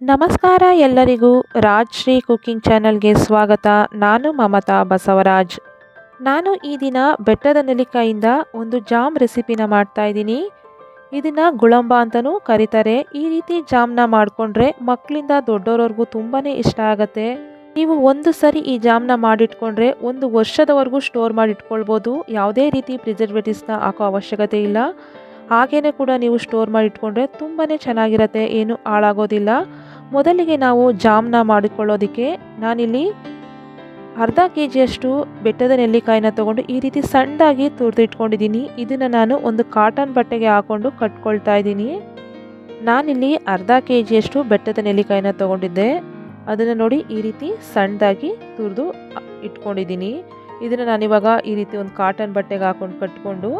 ನಮಸ್ಕಾರ ಎಲ್ಲರಿಗೂ ರಾಜ್‌ಶ್ರೀ ಕುಕಿಂಗ್ ಚಾನಲ್‌ಗೆ ಸ್ವಾಗತ. ನಾನು ಮಮತಾ ಬಸವರಾಜ್. ನಾನು ಈ ದಿನ ಬೆಟ್ಟದ ನೆಲ್ಲಿಕಾಯಿಂದ ಒಂದು ಜಾಮ್ ರೆಸಿಪಿನ ಮಾಡ್ತಾ ಇದ್ದೀನಿ. ಇದನ್ನು ಗುಳಂಬ ಅಂತಲೂ ಕರೀತಾರೆ. ಈ ರೀತಿ ಜಾಮ್ನ ಮಾಡಿಕೊಂಡ್ರೆ ಮಕ್ಕಳಿಂದ ದೊಡ್ಡೋರವರೆಗೂ ತುಂಬಾ ಇಷ್ಟ ಆಗುತ್ತೆ. ನೀವು ಒಂದು ಸರಿ ಈ ಜಾಮ್ನ ಮಾಡಿಟ್ಕೊಂಡ್ರೆ ಒಂದು ವರ್ಷದವರೆಗೂ ಸ್ಟೋರ್ ಮಾಡಿ ಇಟ್ಕೊಳ್ಬೋದು. ಯಾವುದೇ ರೀತಿ ಪ್ರಿಸರ್ವೇಟಿವ್ಸ್ನ ಹಾಕೋ ಅವಶ್ಯಕತೆ ಇಲ್ಲ. ಹಾಗೇ ಕೂಡ ನೀವು ಸ್ಟೋರ್ ಮಾಡಿ ಇಟ್ಕೊಂಡ್ರೆ ತುಂಬಾ ಚೆನ್ನಾಗಿರುತ್ತೆ, ಏನು ಹಾಳಾಗೋದಿಲ್ಲ. ಮೊದಲಿಗೆ ನಾವು ಜಾಮ್ನ ಮಾಡಿಕೊಳ್ಳೋದಕ್ಕೆ ನಾನಿಲ್ಲಿ ಅರ್ಧ ಕೆಜಿಯಷ್ಟು ಬೆಟ್ಟದ ನೆಲ್ಲಿಕಾಯಿನ ತೊಗೊಂಡು ಈ ರೀತಿ ಸಣ್ಣದಾಗಿ ತುರಿದು ಇಟ್ಕೊಂಡಿದ್ದೀನಿ. ಇದನ್ನು ನಾನು ಒಂದು ಕಾಟನ್ ಬಟ್ಟೆಗೆ ಹಾಕ್ಕೊಂಡು ಕಟ್ಕೊಳ್ತಾ ಇದ್ದೀನಿ. ನಾನಿಲ್ಲಿ ಅರ್ಧ ಕೆಜಿಯಷ್ಟು ಬೆಟ್ಟದ ನೆಲ್ಲಿಕಾಯಿನ ತೊಗೊಂಡಿದ್ದೆ. ಅದನ್ನು ನೋಡಿ ಈ ರೀತಿ ಸಣ್ಣದಾಗಿ ತುರಿದು ಇಟ್ಕೊಂಡಿದ್ದೀನಿ. ಇದನ್ನು ನಾನಿವಾಗ ಈ ರೀತಿ ಒಂದು ಕಾಟನ್ ಬಟ್ಟೆಗೆ ಹಾಕ್ಕೊಂಡು ಕಟ್ಕೊಂಡು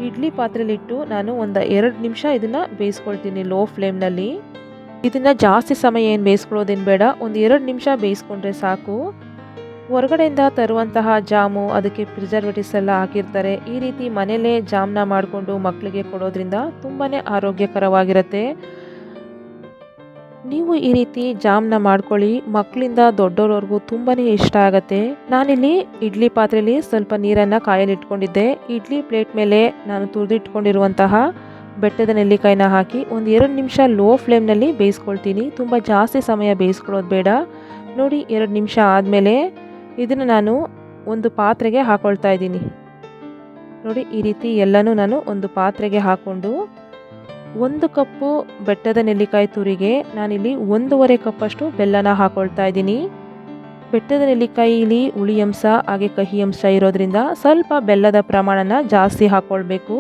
ಇಡ್ಲಿ ಪಾತ್ರೆಲಿಟ್ಟು ನಾನು ಒಂದು 2 ನಿಮಿಷ ಇದನ್ನು ಬೇಯಿಸ್ಕೊಳ್ತೀನಿ ಲೋ ಫ್ಲೇಮ್ನಲ್ಲಿ. ಇದನ್ನು ಜಾಸ್ತಿ ಸಮಯ ಏನು ಬೇಯಿಸ್ಕೊಳ್ಳೋದೇನು ಬೇಡ, ಒಂದು 2 ನಿಮಿಷ ಬೇಯಿಸ್ಕೊಂಡ್ರೆ ಸಾಕು. ಹೊರಗಡೆಯಿಂದ ತರುವಂತಹ ಜಾಮು ಅದಕ್ಕೆ ಪ್ರಿಸರ್ವೇಟಿವ್ಸ್ ಎಲ್ಲ ಹಾಕಿರ್ತಾರೆ. ಈ ರೀತಿ ಮನೆಯಲ್ಲೇ ಜಾಮ್ನ ಮಾಡಿಕೊಂಡು ಮಕ್ಕಳಿಗೆ ಕೊಡೋದ್ರಿಂದ ತುಂಬಾ ಆರೋಗ್ಯಕರವಾಗಿರುತ್ತೆ. ನೀವು ಈ ರೀತಿ ಜಾಮ್ನ ಮಾಡ್ಕೊಳ್ಳಿ, ಮಕ್ಕಳಿಂದ ದೊಡ್ಡೋರವರೆಗೂ ತುಂಬಾ ಇಷ್ಟ ಆಗುತ್ತೆ. ನಾನಿಲ್ಲಿ ಇಡ್ಲಿ ಪಾತ್ರೆಯಲ್ಲಿ ಸ್ವಲ್ಪ ನೀರನ್ನು ಕಾಯಲ್ಲಿ ಇಟ್ಕೊಂಡಿದ್ದೆ. ಇಡ್ಲಿ ಪ್ಲೇಟ್ ಮೇಲೆ ನಾನು ತುರಿದಿಟ್ಕೊಂಡಿರುವಂತಹ ಬೆಟ್ಟದ ನೆಲ್ಲಿಕಾಯಿನ ಹಾಕಿ ಒಂದು 2 ನಿಮಿಷ ಲೋ ಫ್ಲೇಮ್ನಲ್ಲಿ ಬೇಯಿಸ್ಕೊಳ್ತೀನಿ. ತುಂಬ ಜಾಸ್ತಿ ಸಮಯ ಬೇಯಿಸ್ಕೊಳ್ಳೋದು ಬೇಡ. ನೋಡಿ 2 ನಿಮಿಷ ಆದಮೇಲೆ ಇದನ್ನು ನಾನು ಒಂದು ಪಾತ್ರೆಗೆ ಹಾಕ್ಕೊಳ್ತಾ ಇದ್ದೀನಿ. ನೋಡಿ ಈ ರೀತಿ ಎಲ್ಲನೂ ನಾನು ಒಂದು ಪಾತ್ರೆಗೆ ಹಾಕ್ಕೊಂಡು 1 ಕಪ್ಪು ಬೆಟ್ಟದ ನೆಲ್ಲಿಕಾಯಿ ತುರಿಗೆ ನಾನಿಲ್ಲಿ 1.5 ಕಪ್ಪಷ್ಟು ಬೆಲ್ಲನ ಹಾಕ್ಕೊಳ್ತಾ ಇದ್ದೀನಿ. ಬೆಟ್ಟದ ನೆಲ್ಲಿಕಾಯಿಲಿ ಹುಳಿ ಅಂಶ ಹಾಗೆ ಕಹಿ ಅಂಶ ಇರೋದ್ರಿಂದ ಸ್ವಲ್ಪ ಬೆಲ್ಲದ ಪ್ರಮಾಣನ ಜಾಸ್ತಿ ಹಾಕ್ಕೊಳ್ಬೇಕು.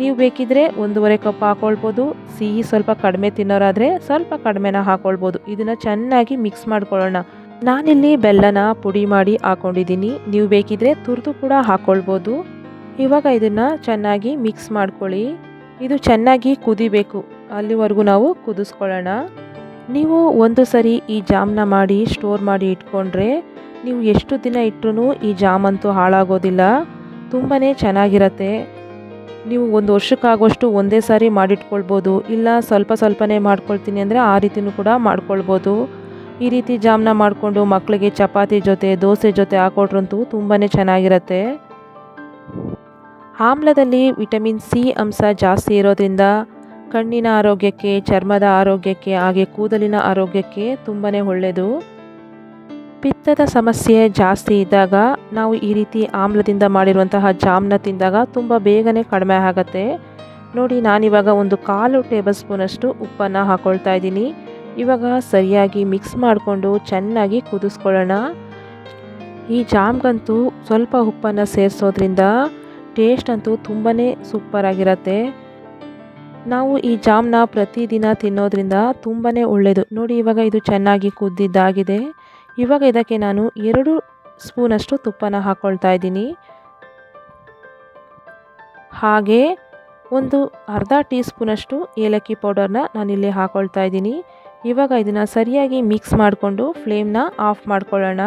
ನೀವು ಬೇಕಿದ್ರೆ 1.5 ಕಪ್ ಹಾಕ್ಕೊಳ್ಬೋದು. ಸಿಹಿ ಸ್ವಲ್ಪ ಕಡಿಮೆ ತಿನ್ನೋರಾದರೆ ಸ್ವಲ್ಪ ಕಡಿಮೆನ ಹಾಕ್ಕೊಳ್ಬೋದು. ಇದನ್ನು ಚೆನ್ನಾಗಿ ಮಿಕ್ಸ್ ಮಾಡ್ಕೊಳ್ಳೋಣ. ನಾನಿಲ್ಲಿ ಬೆಲ್ಲನ ಪುಡಿ ಮಾಡಿ ಹಾಕ್ಕೊಂಡಿದ್ದೀನಿ. ನೀವು ಬೇಕಿದ್ರೆ ತುರಿದು ಕೂಡ ಹಾಕ್ಕೊಳ್ಬೋದು. ಇವಾಗ ಇದನ್ನು ಚೆನ್ನಾಗಿ ಮಿಕ್ಸ್ ಮಾಡ್ಕೊಳ್ಳಿ. ಇದು ಚೆನ್ನಾಗಿ ಕುದಿಬೇಕು, ಅಲ್ಲಿವರೆಗೂ ನಾವು ಕುದಿಸ್ಕೊಳ್ಳೋಣ. ನೀವು ಒಂದು ಸರಿ ಈ ಜಾಮ್ನ ಮಾಡಿ ಸ್ಟೋರ್ ಮಾಡಿ ಇಟ್ಕೊಂಡ್ರೆ ನೀವು ಎಷ್ಟು ದಿನ ಇಟ್ಟರೂ ಈ ಜಾಮ್ ಅಂತೂ ಹಾಳಾಗೋದಿಲ್ಲ, ತುಂಬಾ ಚೆನ್ನಾಗಿರುತ್ತೆ. ನೀವು ಒಂದು ವರ್ಷಕ್ಕಾಗೋಷ್ಟು ಒಂದೇ ಸಾರಿ ಮಾಡಿಟ್ಕೊಳ್ಬೋದು, ಇಲ್ಲ ಸ್ವಲ್ಪ ಸ್ವಲ್ಪನೇ ಮಾಡ್ಕೊಳ್ತೀನಿ ಅಂದರೆ ಆ ರೀತಿಯೂ ಕೂಡ ಮಾಡ್ಕೊಳ್ಬೋದು. ಈ ರೀತಿ ಜಾಮ್ನ ಮಾಡಿಕೊಂಡು ಮಕ್ಕಳಿಗೆ ಚಪಾತಿ ಜೊತೆ ದೋಸೆ ಜೊತೆ ಹಾಕೊಟ್ರಂತೂ ತುಂಬಾ ಚೆನ್ನಾಗಿರುತ್ತೆ. ಆಮ್ಲದಲ್ಲಿ ವಿಟಮಿನ್ ಸಿ ಅಂಶ ಜಾಸ್ತಿ ಇರೋದ್ರಿಂದ ಕಣ್ಣಿನ ಆರೋಗ್ಯಕ್ಕೆ, ಚರ್ಮದ ಆರೋಗ್ಯಕ್ಕೆ ಹಾಗೆ ಕೂದಲಿನ ಆರೋಗ್ಯಕ್ಕೆ ತುಂಬಾ ಒಳ್ಳೆಯದು. ಪಿತ್ತದ ಸಮಸ್ಯೆ ಜಾಸ್ತಿ ಇದ್ದಾಗ ನಾವು ಈ ರೀತಿ ಆಮ್ಲದಿಂದ ಮಾಡಿರುವಂತಹ ಜಾಮ್ನ ತಿಂದಾಗ ತುಂಬ ಬೇಗನೆ ಕಡಿಮೆ ಆಗುತ್ತೆ. ನೋಡಿ ನಾನಿವಾಗ ಒಂದು 1/4 ಟೇಬಲ್ ಸ್ಪೂನಷ್ಟು ಉಪ್ಪನ್ನು ಹಾಕ್ಕೊಳ್ತಾ ಇದ್ದೀನಿ. ಇವಾಗ ಸರಿಯಾಗಿ ಮಿಕ್ಸ್ ಮಾಡಿಕೊಂಡು ಚೆನ್ನಾಗಿ ಕುದಿಸ್ಕೊಳ್ಳೋಣ. ಈ ಜಾಮ್ಗಂತೂ ಸ್ವಲ್ಪ ಉಪ್ಪನ್ನು ಸೇರಿಸೋದ್ರಿಂದ ಟೇಸ್ಟ್ ಅಂತೂ ತುಂಬಾ ಸೂಪರಾಗಿರುತ್ತೆ. ನಾವು ಈ ಜಾಮ್ನ ಪ್ರತಿದಿನ ತಿನ್ನೋದ್ರಿಂದ ತುಂಬಾ ಒಳ್ಳೆಯದು. ನೋಡಿ ಇವಾಗ ಇದು ಚೆನ್ನಾಗಿ ಕುದ್ದಿದ್ದಾಗಿದೆ. ಇವಾಗ ಇದಕ್ಕೆ ನಾನು 2 ಸ್ಪೂನಷ್ಟು ತುಪ್ಪನ ಹಾಕ್ಕೊಳ್ತಾ ಇದ್ದೀನಿ. ಹಾಗೆ ಒಂದು ಅರ್ಧ ಟೀ ಸ್ಪೂನಷ್ಟು ಏಲಕ್ಕಿ ಪೌಡರ್ನ ನಾನಿಲ್ಲಿ ಹಾಕ್ಕೊಳ್ತಾ ಇದ್ದೀನಿ. ಇವಾಗ ಇದನ್ನು ಸರಿಯಾಗಿ ಮಿಕ್ಸ್ ಮಾಡಿಕೊಂಡು ಫ್ಲೇಮ್ನ ಆಫ್ ಮಾಡ್ಕೊಳ್ಳೋಣ.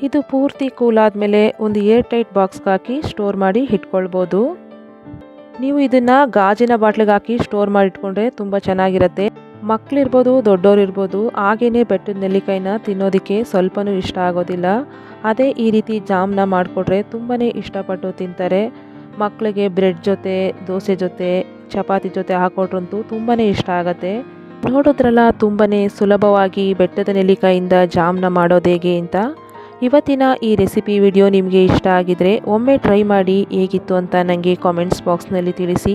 ಇದು ಪೂರ್ತಿ ಕೂಲ್ ಆದಮೇಲೆ ಒಂದು ಏರ್ ಟೈಟ್ ಬಾಕ್ಸ್ಗೆ ಹಾಕಿ ಸ್ಟೋರ್ ಮಾಡಿ ಇಟ್ಕೊಳ್ಬೋದು. ನೀವು ಇದನ್ನು ಗಾಜಿನ ಬಾಟ್ಲಿಗೆ ಹಾಕಿ ಸ್ಟೋರ್ ಮಾಡಿ ಇಟ್ಕೊಂಡ್ರೆ ತುಂಬ ಚೆನ್ನಾಗಿರುತ್ತೆ. ಮಕ್ಕಳಿರ್ಬೋದು ದೊಡ್ಡೋರು ಇರ್ಬೋದು, ಹಾಗೆಯೇ ಬೆಟ್ಟದ ನೆಲ್ಲಿಕಾಯಿನ ತಿನ್ನೋದಕ್ಕೆ ಸ್ವಲ್ಪನೂ ಇಷ್ಟ ಆಗೋದಿಲ್ಲ. ಅದೇ ಈ ರೀತಿ ಜಾಮ್ನ ಮಾಡಿಕೊಟ್ರೆ ತುಂಬಾ ಇಷ್ಟಪಟ್ಟು ತಿಂತಾರೆ. ಮಕ್ಕಳಿಗೆ ಬ್ರೆಡ್ ಜೊತೆ ದೋಸೆ ಜೊತೆ ಚಪಾತಿ ಜೊತೆ ಹಾಕೊಟ್ರಂತೂ ತುಂಬಾ ಇಷ್ಟ ಆಗುತ್ತೆ. ನೋಡಿದ್ರಲ್ಲ ತುಂಬಾ ಸುಲಭವಾಗಿ ಬೆಟ್ಟದ ನೆಲ್ಲಿಕಾಯಿಂದ ಜಾಮ್ನ ಮಾಡೋದು ಹೇಗೆ ಅಂತ. ಇವತ್ತಿನ ಈ ರೆಸಿಪಿ ವಿಡಿಯೋ ನಿಮಗೆ ಇಷ್ಟ ಆಗಿದರೆ ಒಮ್ಮೆ ಟ್ರೈ ಮಾಡಿ ಹೇಗಿತ್ತು ಅಂತ ನನಗೆ ಕಾಮೆಂಟ್ಸ್ ಬಾಕ್ಸ್ನಲ್ಲಿ ತಿಳಿಸಿ.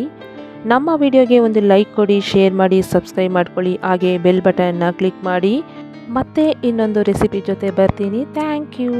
ನಮ್ಮ ವಿಡಿಯೋಗೆ ಒಂದು ಲೈಕ್ ಕೊಡಿ, ಶೇರ್ ಮಾಡಿ, ಸಬ್ಸ್ಕ್ರೈಬ್ ಮಾಡ್ಕೊಳ್ಳಿ. ಹಾಗೆ ಬೆಲ್ ಬಟನ್ನ ಕ್ಲಿಕ್ ಮಾಡಿ. ಮತ್ತೆ ಇನ್ನೊಂದು ರೆಸಿಪಿ ಜೊತೆ ಬರ್ತೀನಿ. Thank you.